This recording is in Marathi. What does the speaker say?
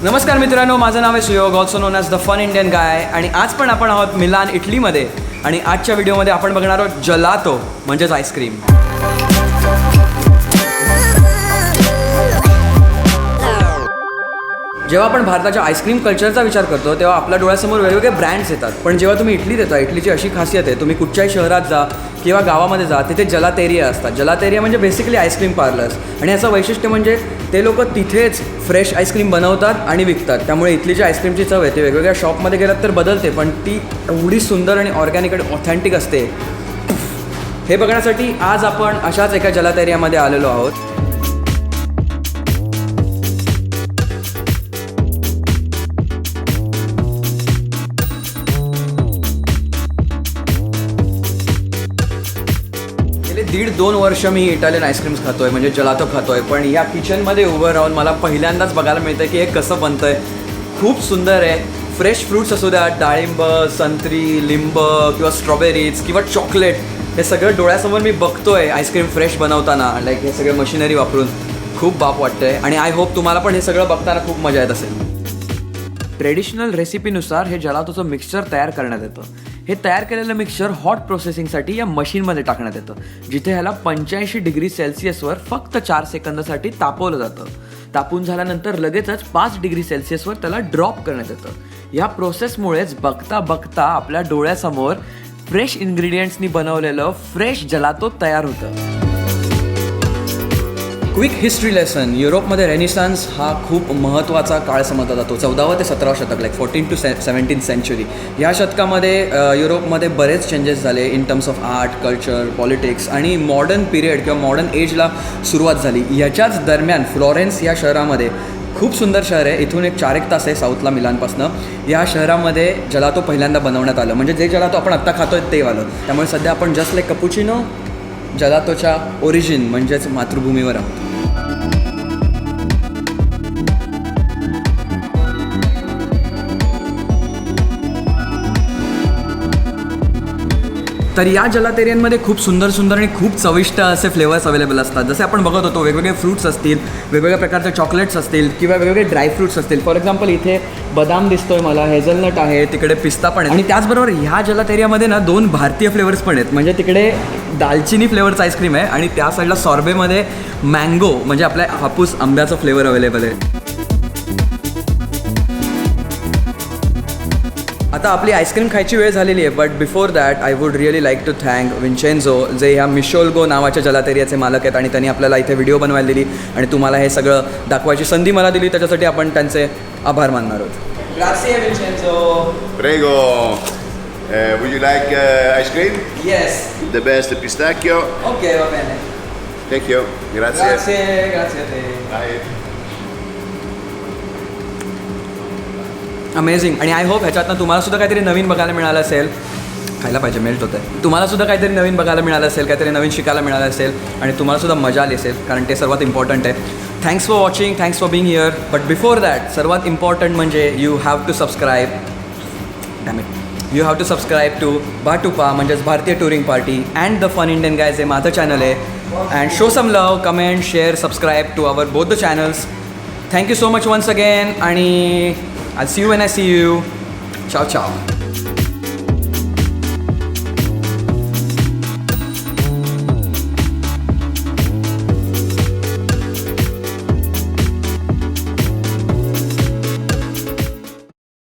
नमस्कार मित्रांनो, माझं नाव आहे Suyog, also known as the fun Indian guy. आणि आज पण आपण आहोत मिलान इटलीमध्ये. आणि आजच्या व्हिडिओमध्ये आपण बघणार आहोत जलातो म्हणजेच आईस्क्रीम. जेव्हा आपण भारताच्या आईस्क्रीम कल्चरचा विचार करतो तेव्हा आपल्या डोळ्यासमोर वेगवेगळे ब्रँड्स येतात. पण जेव्हा तुम्ही इटलीत येता, इटलीची अशी खासियत आहे, तुम्ही कुठच्याही शहरात जा किंवा गावामध्ये जा, तिथे जलातेरिया असतात. जलातेरिया म्हणजे बेसिकली आईस्क्रीम पार्लर्स. आणि याचं वैशिष्ट्य म्हणजे ते लोक तिथेच फ्रेश आईस्क्रीम बनवतात आणि विकतात. त्यामुळे इथली जी आईस्क्रीमची चव आहे ती वेगवेगळ्या शॉपमध्ये गेलात तर बदलते, पण ती एवढी सुंदर आणि ऑर्गॅनिक आणि ऑथेंटिक असते. हे बघण्यासाठी आज आपण अशाच एका जलातेरियामध्ये आलेलो आहोत. गेले 1.5-2 वर्ष मी इटालियन आईस्क्रीम्स खातो आहे, म्हणजे जलातो खातो आहे. पण या किचनमध्ये उभं राहून मला पहिल्यांदाच बघायला मिळतं की हे कसं बनतं आहे. खूप सुंदर आहे. फ्रेश फ्रूट्स असू द्या, डाळिंब, संत्री, लिंब किंवा स्ट्रॉबेरीज किंवा चॉकलेट, हे सगळं डोळ्यासमोर मी बघतो आहे आईस्क्रीम फ्रेश बनवताना. लाईक हे सगळं मशिनरी वापरून खूप बाप वाटतं आहे. आणि आय होप तुम्हाला पण हे सगळं बघताना खूप मजा येत असेल. ट्रेडिशनल रेसिपीनुसार हे जलातोचं मिक्सचर तयार करण्यात येतं. हे तयार केलेलं मिक्सचर हॉट प्रोसेसिंगसाठी या मशीनमध्ये टाकण्यात येतं, जिथे ह्याला 85 डिग्री सेल्सिअसवर फक्त 4 सेकंदासाठी तापवलं जातं. तापून झाल्यानंतर लगेचच 5 डिग्री सेल्सिअसवर त्याला ड्रॉप करण्यात येतं. या प्रोसेसमुळेच बघता बघता आपल्या डोळ्यासमोर फ्रेश इन्ग्रेडियंट्सनी बनवलेलं फ्रेश जलातो तयार होतं. Quick history lesson. युरोपमध्ये रेनिसान्स हा खूप महत्त्वाचा काळ समजला जातो. 14वे ते 17वे शतक, लाईक 14 to 17th सेंचुरी. या शतकामध्ये युरोपमध्ये बरेच चेंजेस झाले in terms of art, culture, politics आणि मॉडर्न पिरियड किंवा मॉडर्न एजला सुरुवात झाली. याच्याच दरम्यान फ्लॉरेन्स या शहरामध्ये, खूप सुंदर शहर आहे, इथून एक 4-1 तास आहे साऊथला मिलानपासनं, या शहरामध्ये जलातो पहिल्यांदा बनवण्यात आलं. म्हणजे जे जलातो आपण आत्ता खातोय ते आलं. त्यामुळे सध्या आपण जस्ट लाईक कपुचिनो जलातोच्या ओरिजिन म्हणजेच मातृभूमीवर आहोत. तर या जलातेरियनमध्ये खूप सुंदर सुंदर आणि खूप चविष्ट असे फ्लेवर्स अवेलेबल असतात. जसे आपण बघत होतो, वेगवेगळे फ्रूट्स असतील, वेगवेगळ्या प्रकारचे चॉकलेट्स असतील किंवा वेगवेगळे ड्रायफ्रूट्स असतील. फॉर एक्झाम्पल इथे बदाम दिसतोय मला, हेझलनट आहे, तिकडे पिस्ता पण आहे. आणि त्याचबरोबर ह्या जलातेरियामध्ये ना 2 भारतीय फ्लेवर्स पण आहेत. म्हणजे तिकडे दालचिनी फ्लेवरचं आईस्क्रीम आहे आणि त्या साईडला सॉर्बेमध्ये मँगो म्हणजे आपल्या हापूस आंब्याचं फ्लेवर अवेलेबल आहे. आता आपली आईस्क्रीम खायची वेळ झालेली आहे. But before that I would really like to thank Vincenzo, जे ह्या मिशोल्गो नावाच्या जलातेरियाचे मालक आहेत. आणि त्यांनी आपल्याला इथे व्हिडिओ बनवायला दिली आणि तुम्हाला हे सगळं दाखवायची संधी मला दिली. त्याच्यासाठी आपण त्यांचे आभार मानणार आहोत. ग्राzie विंचेन्झो. Prego. Would you like ice cream? Yes. The best pistacchio. Okay, va bene. Thank you. Grazie. Grazie a te. Bye. Amazing. आणि आय होप ह्याच्यातनं तुम्हाला सुद्धा काहीतरी नवीन बघायला मिळालं असेल. खायला पाहिजे, मेल्ट होतं आहे. तुम्हाला सुद्धा काहीतरी नवीन बघायला मिळालं असेल, काहीतरी नवीन शिकायला मिळालं असेल आणि तुम्हाला सुद्धा मजा आली असेल, कारण ते सर्वात इम्पॉर्टंट आहे. Thanks for watching, thanks for being here. But before that सर्वात इम्पॉर्टंट म्हणजे you have to subscribe. You have to subscribe to Bhatupa म्हणजेच Bharatiya touring party and the fun Indian guy, जे माझं चॅनल आहे. And show some love, comment, share, subscribe to our both the channels. Thank you so much once again. आणि I'll see you when I see you. Ciao, ciao.